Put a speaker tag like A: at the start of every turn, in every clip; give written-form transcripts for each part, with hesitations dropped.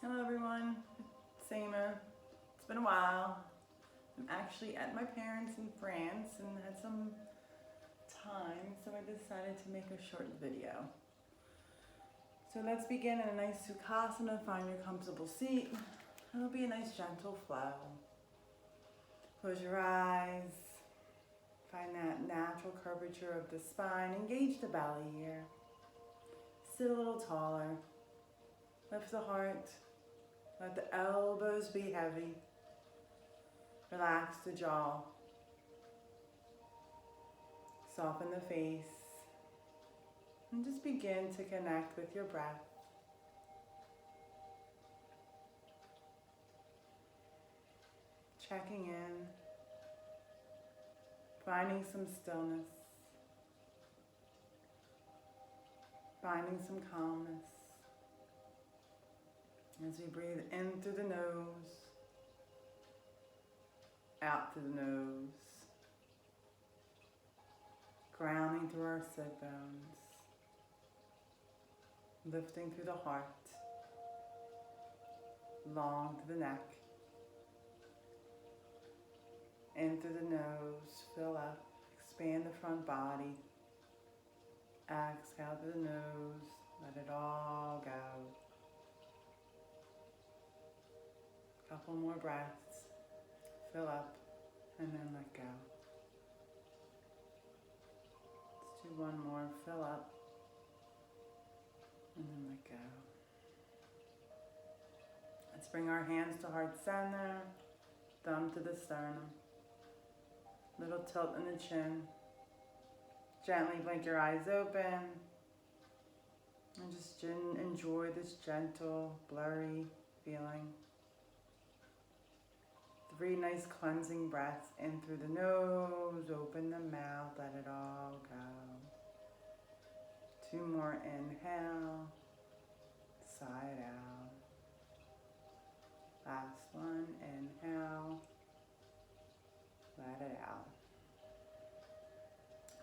A: Hello everyone, Seema. It's been a while. I'm actually at my parents in France and had some time, so I decided to make a short video. So let's begin in a nice Sukhasana. Find your comfortable seat. It'll be a nice gentle flow. Close your eyes. Find that natural curvature of the spine. Engage the belly here. Sit a little taller. Lift the heart. Let the elbows be heavy. Relax the jaw. Soften the face. And just begin to connect with your breath. Checking in. Finding some stillness. Finding some calmness. As we breathe in through the nose, out through the nose, grounding through our sit bones, lifting through the heart, long through the neck, in through the nose, fill up, expand the front body, exhale through the nose, let it all go. Couple more breaths. Fill up and then let go. Let's do one more. Fill up and then let go. Let's bring our hands to heart center, thumb to the sternum. Little tilt in the chin. Gently blink your eyes open and just enjoy this gentle, blurry feeling. 3 nice cleansing breaths in through the nose, open the mouth, let it all go. 2 more, inhale, side out. Last one, inhale, let it out.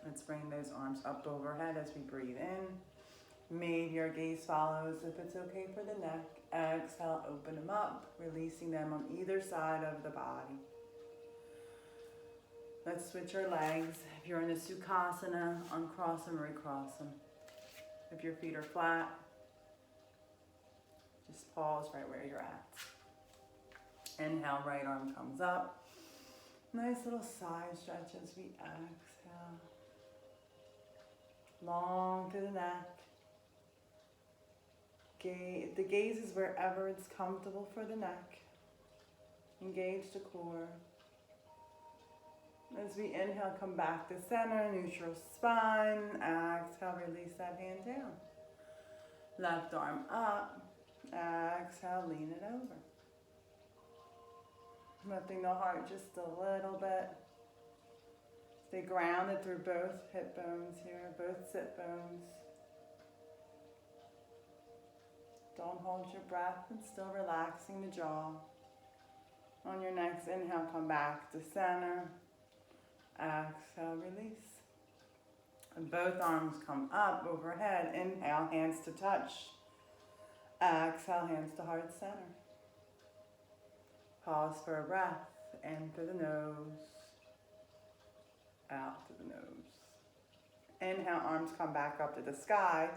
A: Let's bring those arms up overhead as we breathe in. Maybe your gaze follows if it's okay for the neck. Exhale, open them up, releasing them on either side of the body. Let's switch our legs. If you're in a Sukhasana, uncross them, recross them. If your feet are flat, just pause right where you're at. Inhale, right arm comes up. Nice little side stretch as we exhale. Long through the neck. The gaze is wherever it's comfortable for the neck. Engage the core. As we inhale, come back to center, neutral spine. Exhale, release that hand down. Left arm up. Exhale, lean it over. Lifting the heart just a little bit. Stay grounded through both hip bones here, both sit bones. Don't hold your breath and still relaxing the jaw. On your next inhale, come back to center. Exhale, release. And both arms come up overhead. Inhale, hands to touch. Exhale, hands to heart center. Pause for a breath. In through the nose. Out through the nose. Inhale, arms come back up to the sky.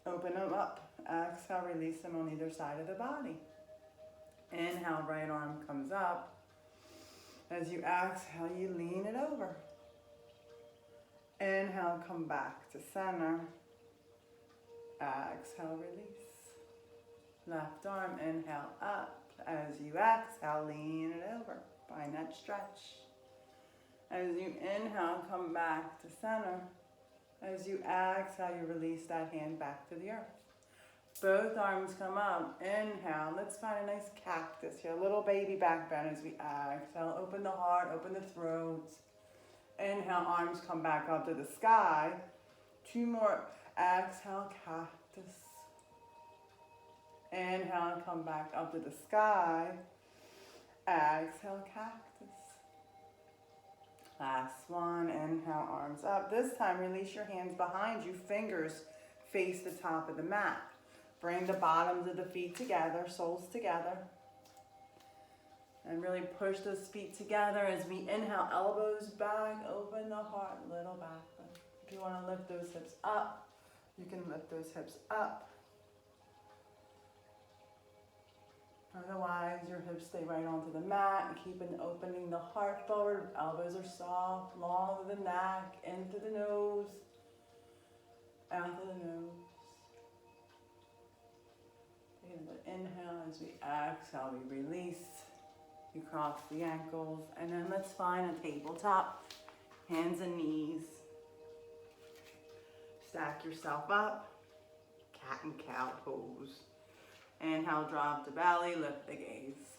A: Open them up. Exhale, release them on either side of the body. Inhale, right arm comes up. As you exhale, you lean it over. Inhale, come back to center. Exhale, release. Left arm, inhale, up. As you exhale, lean it over. Find that stretch. As you inhale, come back to center. As you exhale, you release that hand back to the earth. Both arms come up. Inhale. Let's find a nice cactus here. A little baby back bend as we exhale. Open the heart, open the throat. Inhale, arms come back up to the sky. 2 more. Exhale, cactus. Inhale, come back up to the sky. Exhale, cactus. Last one. Inhale, arms up. This time, release your hands behind you. Fingers face the top of the mat. Bring the bottoms of the feet together, soles together. And really push those feet together as we inhale, elbows back, open the heart, little back lift. If you want to lift those hips up, you can lift those hips up. Otherwise, your hips stay right onto the mat. Keep opening the heart forward. Elbows are soft, long to the neck, in through the nose, out through the nose. Take another inhale as we exhale, we release. You cross the ankles, and then let's find a tabletop, hands and knees. Stack yourself up, cat and cow pose. Inhale, drop the belly, lift the gaze.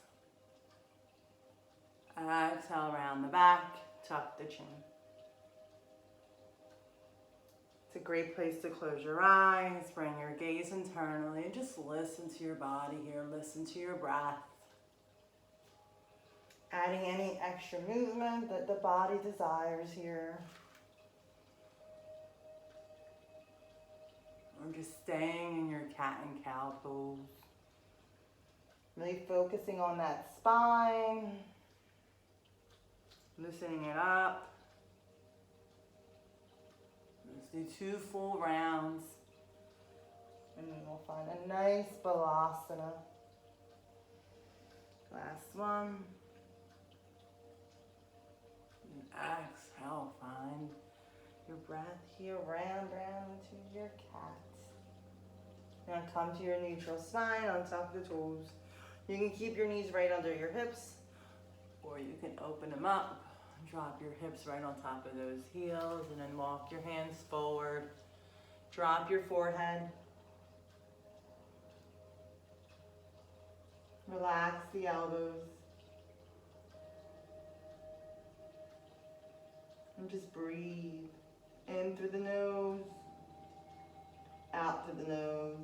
A: Exhale, round the back, tuck the chin. It's a great place to close your eyes, bring your gaze internally, and just listen to your body here, listen to your breath. Adding any extra movement that the body desires here. Or just staying in your cat and cow pose. Really focusing on that spine. Loosening it up. Let's do 2 full rounds. And then we'll find a nice balasana. Last one. Exhale, find your breath here, round into your cat. Now come to your neutral spine on top of the toes. You can keep your knees right under your hips, or you can open them up, drop your hips right on top of those heels, and then walk your hands forward. Drop your forehead. Relax the elbows. And just breathe in through the nose, out through the nose.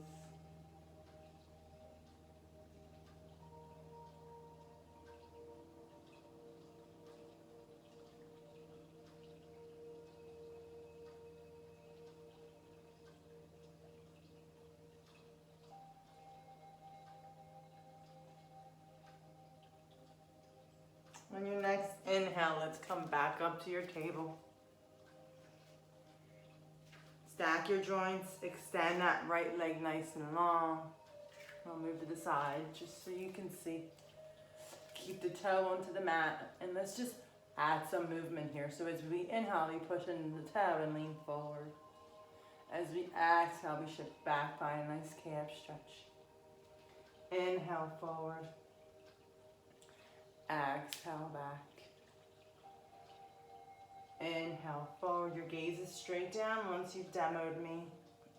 A: On your next inhale, let's come back up to your table. Stack your joints, extend that right leg nice and long. I'll move to the side just so you can see. Keep the toe onto the mat, and let's just add some movement here. So as we inhale, we push into the toe and lean forward. As we exhale, we shift back by a nice calf stretch. Inhale forward. Exhale back. Inhale forward. Your gaze is straight down once you've demoed me.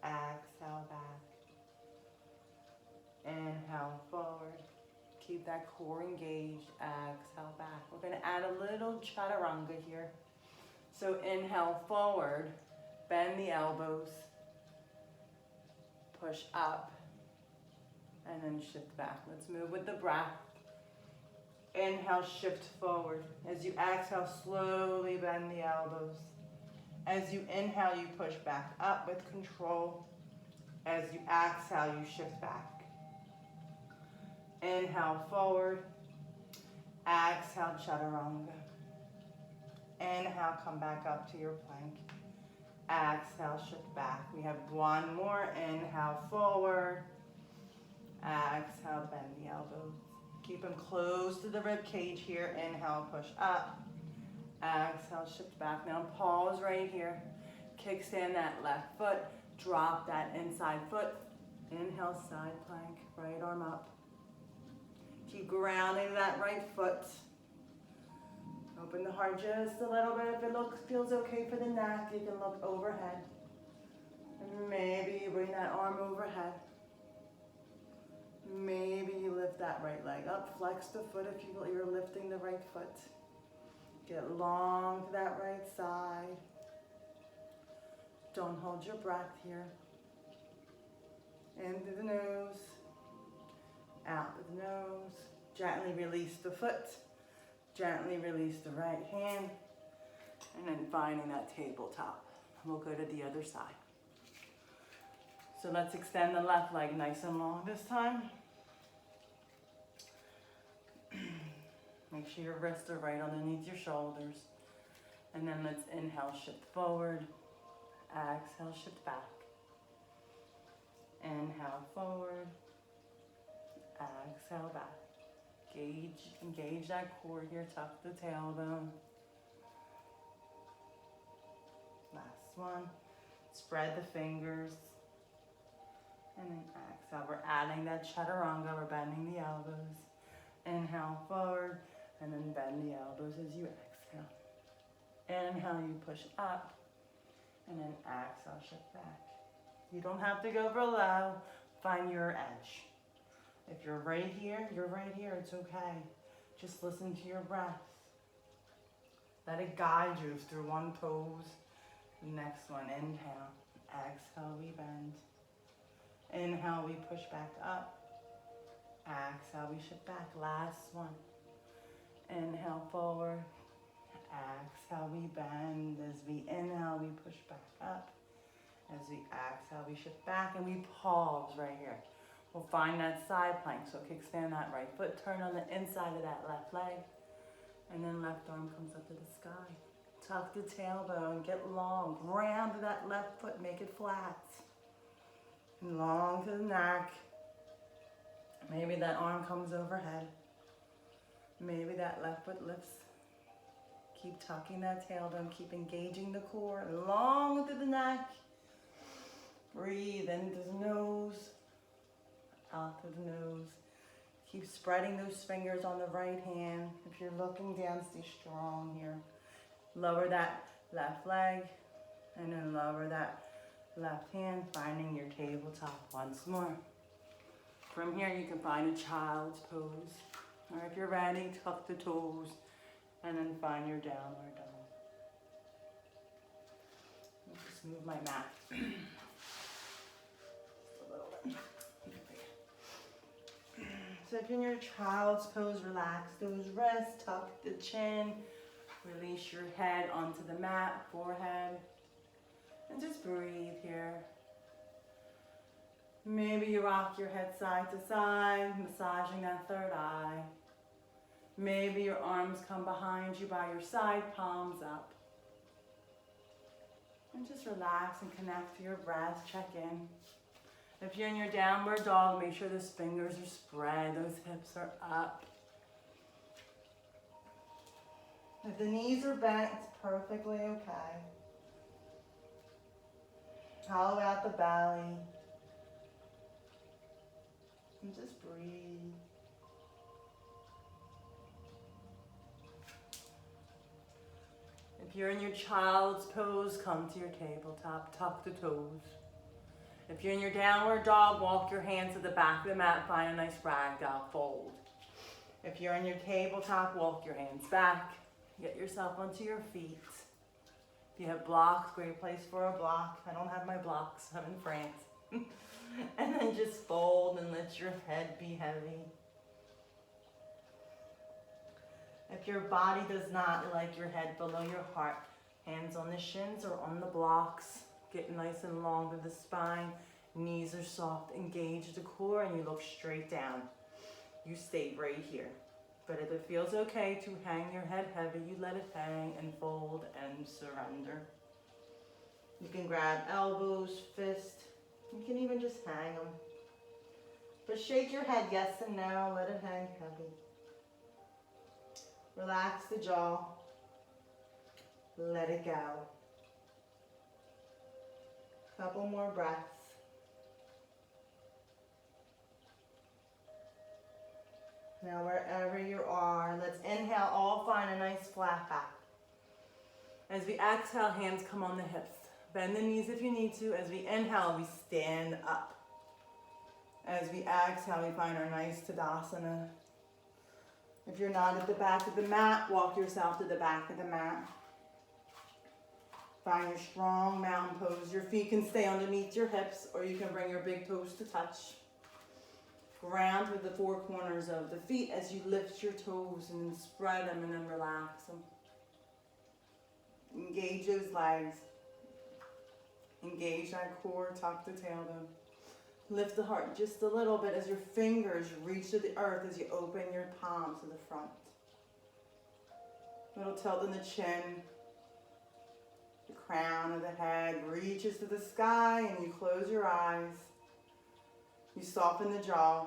A: Exhale back. Inhale forward. Keep that core engaged. Exhale back. We're going to add a little chaturanga here. So inhale forward. Bend the elbows. Push up. And then shift back. Let's move with the breath. Inhale, shift forward. As you exhale, slowly bend the elbows. As you inhale, you push back up with control. As you exhale, you shift back. Inhale, forward. Exhale, chaturanga. Inhale, come back up to your plank. Exhale, shift back. We have one more. Inhale, forward. Exhale, bend the elbows. Keep them close to the rib cage here. Inhale, push up. Exhale, shift back. Now pause right here. Kickstand that left foot. Drop that inside foot. Inhale, side plank. Right arm up. Keep grounding that right foot. Open the heart just a little bit. If it feels okay for the neck, you can look overhead. And maybe you bring that arm overhead. Maybe you lift that right leg up. Flex the foot if you're lifting the right foot. Get long to that right side. Don't hold your breath here. In through the nose. Out through the nose. Gently release the foot. Gently release the right hand. And then finding that tabletop. We'll go to the other side. So let's extend the left leg nice and long this time. Make sure your wrists are right underneath your shoulders. And then let's inhale, shift forward. Exhale, shift back. Inhale, forward. Exhale, back. Engage that core here, tuck the tailbone. Last one. Spread the fingers. And then exhale. We're adding that chaturanga. We're bending the elbows. Inhale, forward. And then bend the elbows as you exhale. Inhale, you push up. And then exhale, shift back. You don't have to go below. Find your edge. If you're right here, you're right here. It's okay. Just listen to your breath. Let it guide you through one pose. Next one, inhale. Exhale, we bend. Inhale, we push back up. Exhale, we shift back. Last one. Inhale, forward. Exhale, we bend. As we inhale, we push back up. As we exhale, we shift back and we pause right here. We'll find that side plank. So kickstand that right foot, turn on the inside of that left leg, and then left arm comes up to the sky. Tuck the tailbone, get long, ground that left foot, make it flat. And long to the neck. Maybe that arm comes overhead. Maybe that left foot lifts. Keep tucking that tailbone, keep engaging the core, long to the neck. Breathe into the nose, out through the nose. Keep spreading those fingers on the right hand. If you're looking down, stay strong here. Lower that left leg, and then lower that left hand, finding your tabletop once more. From here, you can find a child's pose. Or if you're ready, tuck the toes, and then find your downward dog. Let me just move my mat. So if you're in your child's pose, relax those wrists, tuck the chin, release your head onto the mat, forehead, and just breathe here. Maybe you rock your head side to side, massaging that third eye. Maybe your arms come behind you by your side, palms up. And just relax and connect to your breath, check in. If you're in your downward dog, make sure those fingers are spread, those hips are up. If the knees are bent, it's perfectly okay. Hollow out the belly. And just breathe. If you're in your child's pose, come to your tabletop, tuck the toes. If you're in your downward dog, walk your hands to the back of the mat, find a nice ragdoll fold. If you're in your tabletop, walk your hands back, get yourself onto your feet. If you have blocks, great place for a block. I don't have my blocks, I'm in France. And then just fold and let your head be heavy. If your body does not like your head below your heart, hands on the shins or on the blocks. Get nice and long to the spine. Knees are soft. Engage the core and you look straight down. You stay right here. But if it feels okay to hang your head heavy, you let it hang and fold and surrender. You can grab elbows, fists. You can even just hang them. But shake your head yes and no. Let it hang heavy. Relax the jaw. Let it go. Couple more breaths. Now wherever you are, let's inhale, all find a nice flat back. As we exhale, hands come on the hips. Bend the knees if you need to. As we inhale, we stand up. As we exhale, we find our nice Tadasana. If you're not at the back of the mat, walk yourself to the back of the mat. Find your strong mountain pose. Your feet can stay underneath your hips, or you can bring your big toes to touch. Ground with the four corners of the feet as you lift your toes and then spread them and then relax them. Engage those legs. Engage that core, tuck the tailbone. Lift the heart just a little bit as your fingers reach to the earth as you open your palms to the front. Little tilt in the chin. The crown of the head reaches to the sky and you close your eyes. You soften the jaw.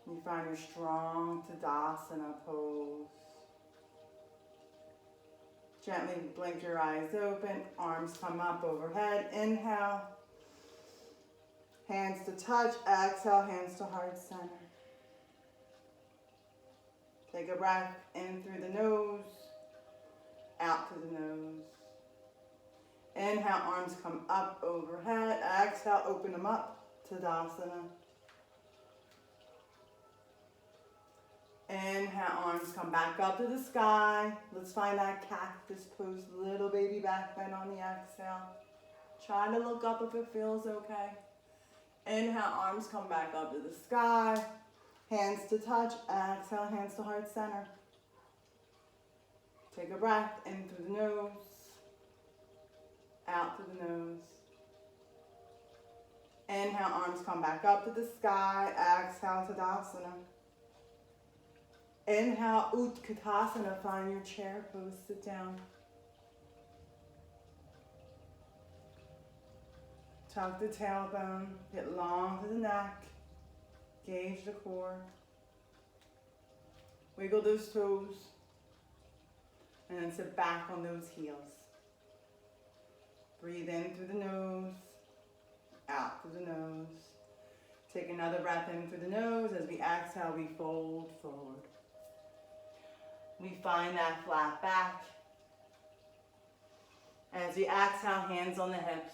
A: You find your strong Tadasana pose. Gently blink your eyes open. Arms come up overhead. Inhale. Hands to touch. Exhale, hands to heart center. Take a breath in through the nose. Out through the nose. Inhale, arms come up overhead. Exhale, open them up. Tadasana. Inhale, arms come back up to the sky. Let's find that cactus pose. Little baby back bend on the exhale. Try to look up if it feels okay. Inhale, arms come back up to the sky. Hands to touch. Exhale, hands to heart center. Take a breath in through the nose. Out through the nose. Inhale, arms come back up to the sky. Exhale, Tadasana. Inhale, Utkatasana. Find your chair pose. Sit down. Tuck the tailbone. Get long to the neck. Gauge the core. Wiggle those toes. And then sit back on those heels. Breathe in through the nose. Out through the nose. Take another breath in through the nose. As we exhale, we fold forward. We find that flat back. As we exhale, hands on the hips.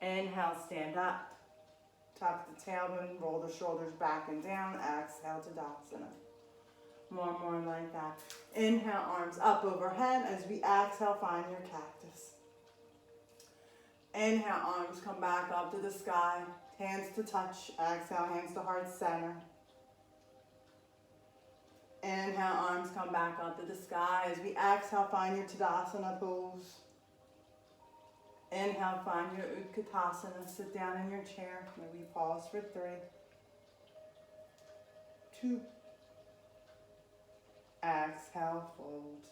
A: Inhale, stand up. Tuck the tailbone, roll the shoulders back and down. Exhale, Tadasana. One more like that. Inhale, arms up overhead. As we exhale, find your cactus. Inhale, arms come back up to the sky. Hands to touch. Exhale, hands to heart center. Inhale, arms come back up to the sky. As we exhale, find your Tadasana pose. Inhale, find your Utkatasana. Sit down in your chair. Maybe pause for 3, 2. Exhale, fold.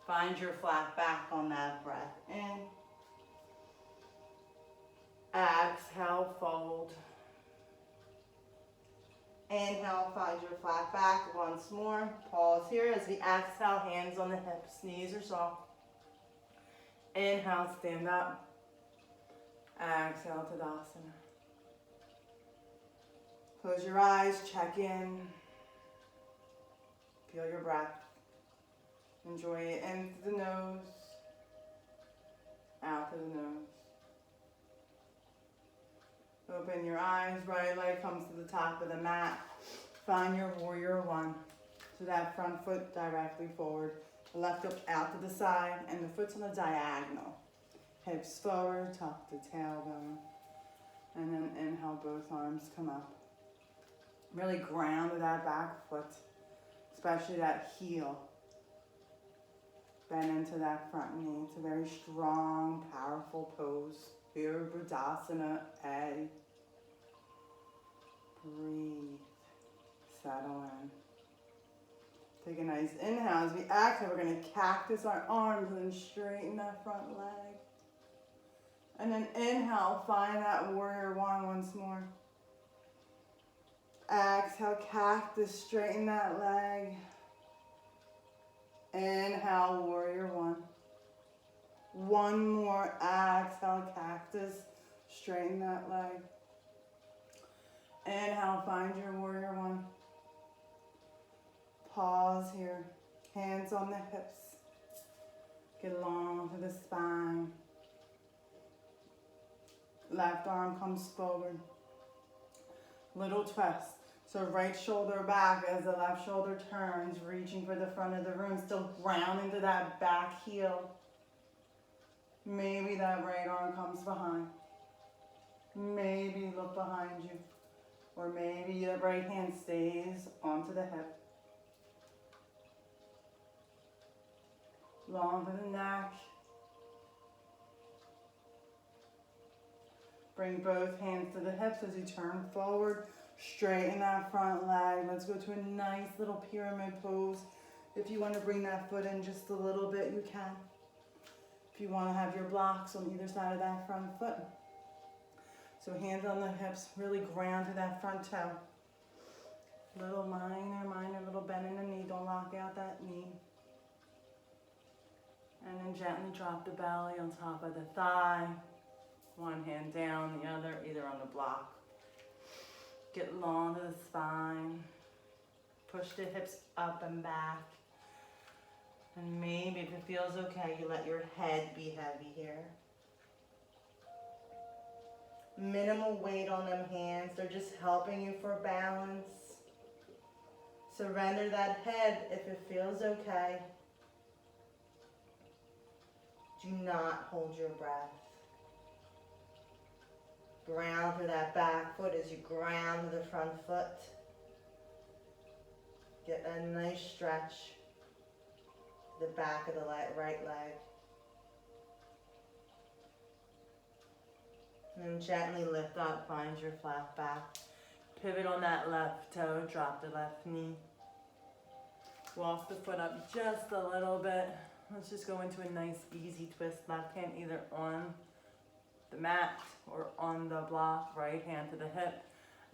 A: Find your flat back on that breath in. Exhale, fold. Inhale, find your flat back once more. Pause here as we exhale, hands on the hips, knees are soft. Inhale, stand up. Exhale, Tadasana. Close your eyes, check in. Feel your breath. Enjoy it in through the nose, out through the nose. Open your eyes, right leg comes to the top of the mat. Find your warrior one. So that front foot directly forward. The left hip out to the side and the foot's on the diagonal. Hips forward, tuck the tailbone. And then inhale, both arms come up. Really ground to that back foot, especially that heel. Bend into that front knee. It's a very strong, powerful pose. Virabhudasana A. Breathe. Settle in. Take a nice inhale. As we exhale, we're going to cactus our arms and straighten that front leg. And then inhale, find that warrior one once more. Exhale, cactus, straighten that leg. Inhale, warrior one. One more, exhale, cactus, straighten that leg. Inhale, find your warrior one. Pause here, hands on the hips. Get long to the spine. Left arm comes forward. Little twist. So right shoulder back as the left shoulder turns, reaching for the front of the room, still grounding to that back heel. Maybe that right arm comes behind. Maybe look behind you. Or maybe the right hand stays onto the hip. Long to the neck. Bring both hands to the hips as you turn forward. Straighten that front leg. Let's go to a nice little pyramid pose. If you want to bring that foot in just a little bit, you can. If you want to have your blocks on either side of that front foot. So hands on the hips, really ground to that front toe. Little minor little bend in the knee. Don't lock out that knee. And then gently drop the belly on top of the thigh. One hand down, the other either on the block. Get long to the spine. Push the hips up and back. And maybe if it feels okay, you let your head be heavy here. Minimal weight on them hands. They're just helping you for balance. Surrender that head if it feels okay. Do not hold your breath. Ground through that back foot as you ground to the front foot. Get a nice stretch. The back of the right leg. And then gently lift up, find your flat back. Pivot on that left toe, drop the left knee. Walk the foot up just a little bit. Let's just go into a nice easy twist. Left hand either on the mat or on the block, right hand to the hip.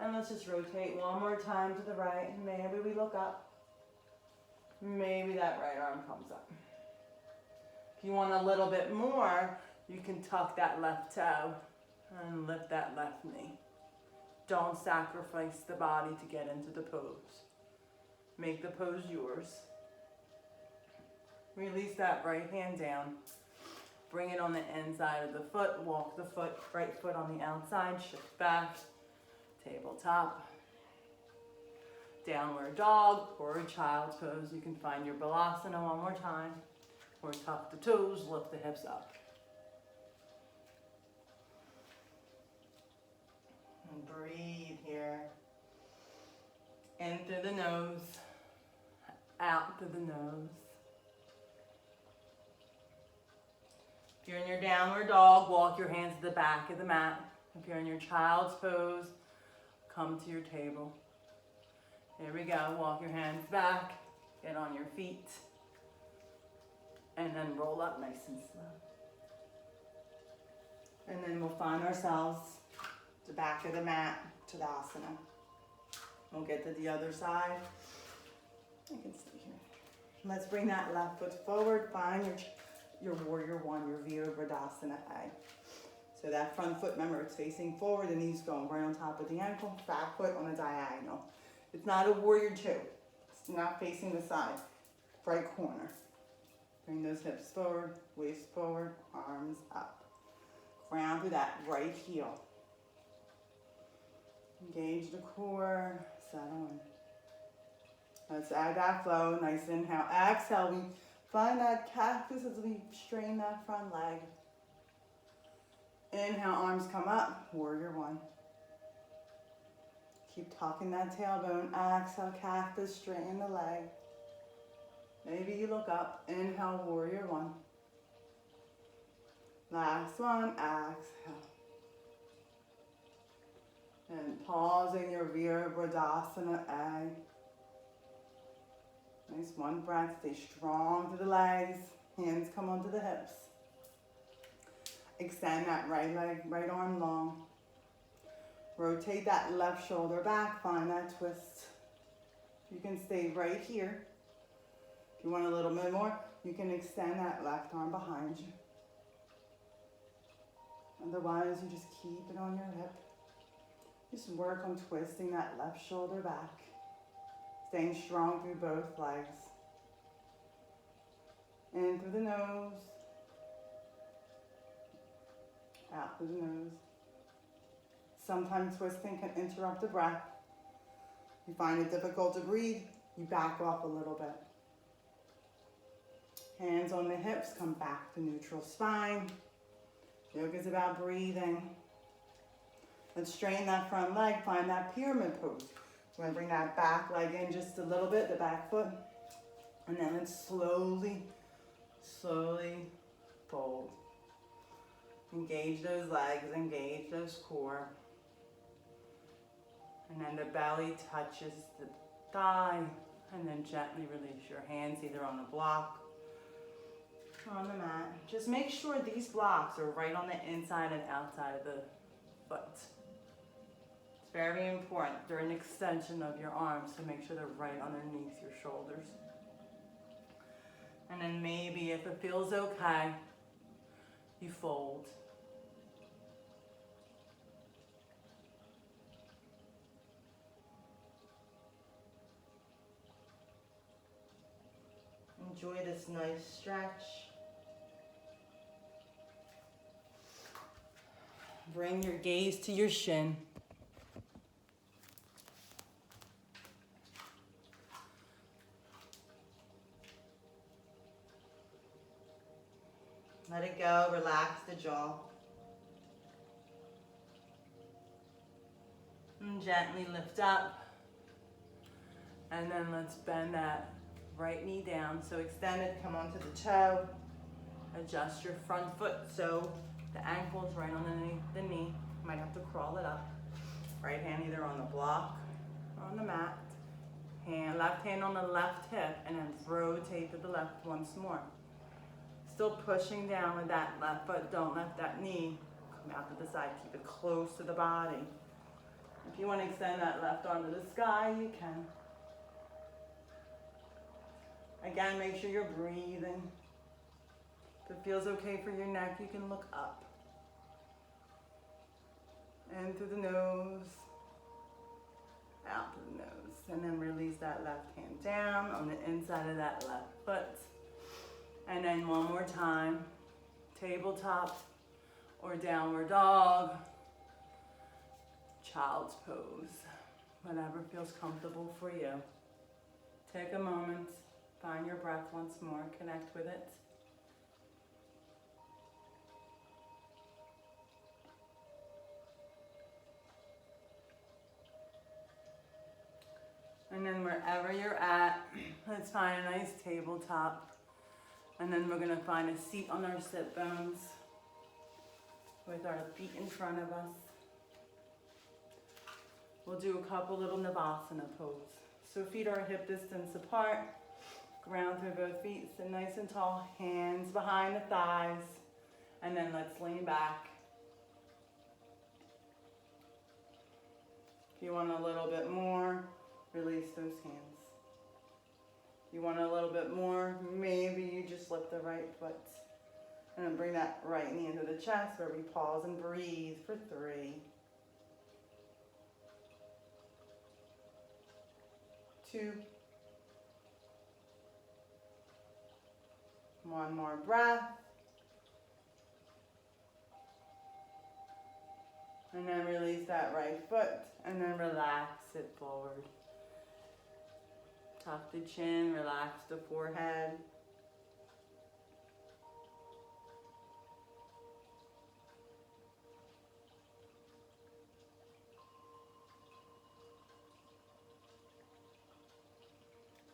A: And let's just rotate one more time to the right. Maybe we look up. Maybe that right arm comes up. If you want a little bit more, you can tuck that left toe and lift that left knee. Don't sacrifice the body to get into the pose. Make the pose yours. Release that right hand down. Bring it on the inside of the foot. Walk the foot, right foot on the outside. Shift back. Tabletop. Downward dog or a child's pose. You can find your balasana one more time. Or tuck the toes, lift the hips up. And breathe here. In through the nose. Out through the nose. If you're in your downward dog, walk your hands to the back of the mat. If you're in your child's pose, come to your table. Here we go. Walk your hands back. Get on your feet. And then roll up nice and slow. And then we'll find ourselves the back of the mat, Tadasana. We'll get to the other side. I can stay here. Let's bring that left foot forward. Find your warrior one, your Virabhadrasana A. So that front foot, remember, it's facing forward, the knees going right on top of the ankle, back foot on a diagonal. It's not a warrior two. It's not facing the side. Right corner. Bring those hips forward, waist forward, arms up. Ground through that right heel. Engage the core, settle in. Let's add that flow. Nice inhale. Exhale. We find that cactus as we strain that front leg. Inhale, arms come up. Warrior one. Keep tucking that tailbone. Exhale, cactus, straighten the leg. Maybe you look up. Inhale, warrior one. Last one, exhale. And pause in your Virabhadrasana A. Nice, one breath. Stay strong to the legs. Hands come onto the hips. Extend that right leg, right arm long. Rotate that left shoulder back. Find that twist. You can stay right here. If you want a little bit more, you can extend that left arm behind you. Otherwise, you just keep it on your hip. Just work on twisting that left shoulder back. Staying strong through both legs. In through the nose. Out through the nose. Sometimes twisting can interrupt the breath. You find it difficult to breathe, you back off a little bit. Hands on the hips, come back to neutral spine. Yoga is about breathing. Let's strain that front leg, find that pyramid pose. We're going to bring that back leg in just a little bit, the back foot. And then let's slowly fold. Engage those legs, engage those pelvis core. And then the belly touches the thigh, and then gently release your hands either on the block or on the mat. Just make sure these blocks are right on the inside and outside of the foot. It's very important during extension of your arms to make sure they're right underneath your shoulders. And then maybe if it feels okay, you fold. Enjoy this nice stretch. Bring your gaze to your shin. Let it go, relax the jaw. And gently lift up. And then let's bend that right knee down. So extend it, come onto the toe. Adjust your front foot so the ankle is right underneath the knee. Might have to crawl it up. Right hand either on the block or on the mat. Left hand on the left hip, and then rotate to the left once more. Still pushing down with that left foot. Don't let that knee come out to the side. Keep it close to the body. If you want to extend that left arm to the sky, you can. Again, make sure you're breathing. If it feels okay for your neck, you can look up. In through the nose, out through the nose. And then release that left hand down on the inside of that left foot. And then one more time, tabletop or downward dog, child's pose, whatever feels comfortable for you. Take a moment, find your breath once more, connect with it. And then wherever you're at, let's find a nice tabletop. And then we're gonna find a seat on our sit bones with our feet in front of us. We'll do a couple little Navasana pose. So feet are hip distance apart, ground through both feet, sit nice and tall, hands behind the thighs, and then let's lean back. If you want a little bit more, release those hands. You want a little bit more, maybe you just lift the right foot. And then bring that right knee into the chest where we pause and breathe for 3, 2, 1 more breath. And then release that right foot and then relax it forward. Tuck the chin, relax the forehead.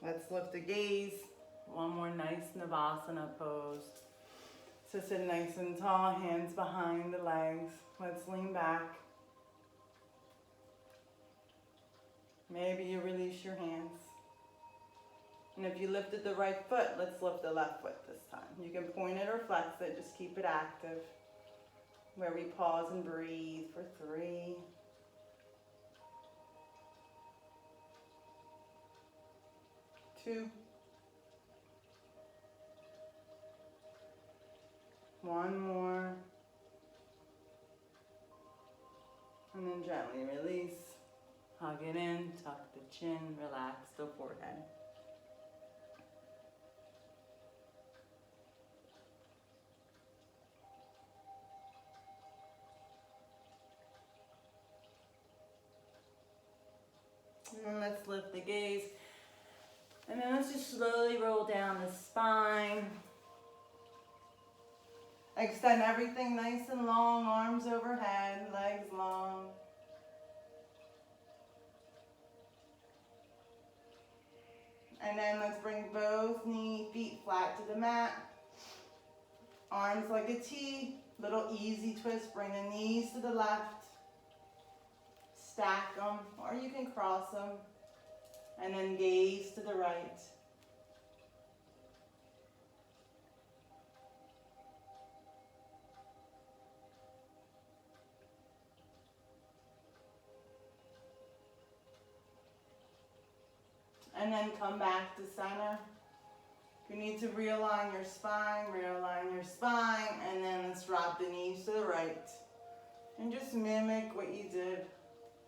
A: Let's lift the gaze. One more nice Navasana pose. So sit nice and tall, hands behind the legs. Let's lean back. Maybe you release your hands. And if you lifted the right foot, let's lift the left foot this time. You can point it or flex it, just keep it active. Where we pause and breathe for 3, 2, 1 more. And then gently release. Hug it in, tuck the chin, relax the forehead. And then let's lift the gaze. And then let's just slowly roll down the spine. Extend everything nice and long, arms overhead, legs long. And then let's bring both feet flat to the mat. Arms like a T, Little easy twist, bring the knees to the left, stack them, or you can cross them, and then gaze to the right. And then come back to center. You need to realign your spine, and then let's drop the knees to the right. And just mimic what you did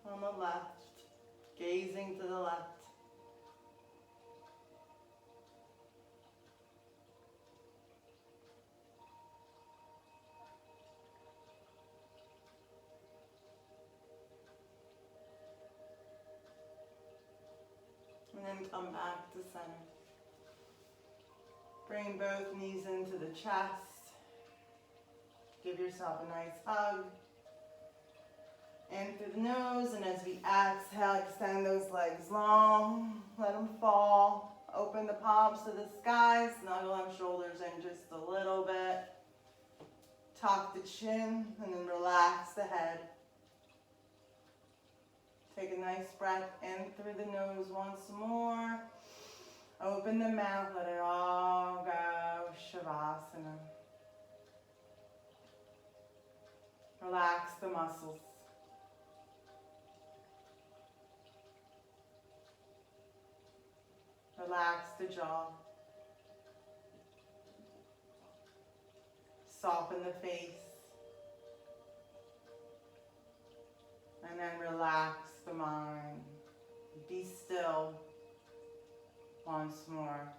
A: on the left, gazing to the left. And then come back to center. Bring both knees into the chest. Give yourself a nice hug. In through the nose, and as we exhale, extend those legs long. Let them fall. Open the palms to the sky. Snuggle them shoulders in just a little bit. Tuck the chin, and then relax the head. Take a nice breath in through the nose once more. Open the mouth, let it all go. Shavasana. Relax the muscles. Relax the jaw. Soften the face. And then relax the mind. Be still once more.